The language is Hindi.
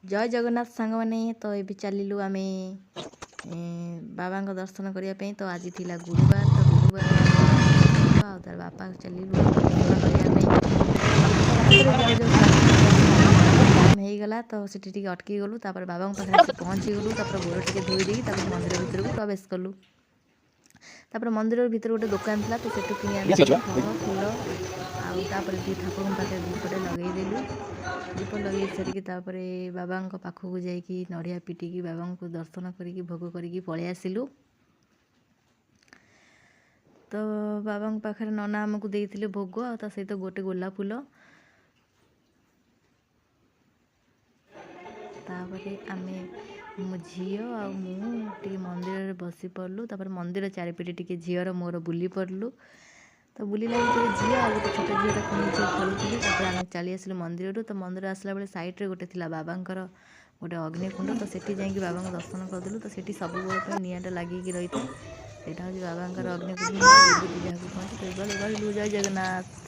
जय जगन्नाथ सांग मैंने तो ये चलू आम बाबा दर्शन करने तो आज थी गुरुवार तो गुरुवार तार बापा चलू दर्शन करने होगला तो सीटी अटकी गलु बाबा पाखे आसी पहुँची गलु गोड़ टे धोई मंदिर भितर को प्रवेश कलु। मंदिर भीतर गोटे दुकान था तो सेठू कि फल फूल आउे ठाकुर पाखे दीपटे लगेदेलु। दीप लगे सारिकी बाबा पाखक जाकि नड़िया पिटिकी बाबा को दर्शन करी भोग करी पलि आसिलु। तो बाबा पाखे नना आमको देते भोग आ सहित गोटे गोलाप फूल आमे मो झी आ मंदिर बसी पड़लु। मंदिर चारिपटे टी झीर मोर बुली पड़लु। तो बुलला भर झी आ गए छोट झीटा खेलुली आम चली आसलु मंदिर। तो मंदिर आसला बेले सैड्रे गोटे थी बाबा गोटे अग्निकुंड तो सेठी जाकि बाबा दर्शन करदेलु। तो सेठी सब निआँटा लगिकी रही है। यहाँ हूँ बाबा अग्निकुंड जहाँ कहते। जय जगन्नाथ।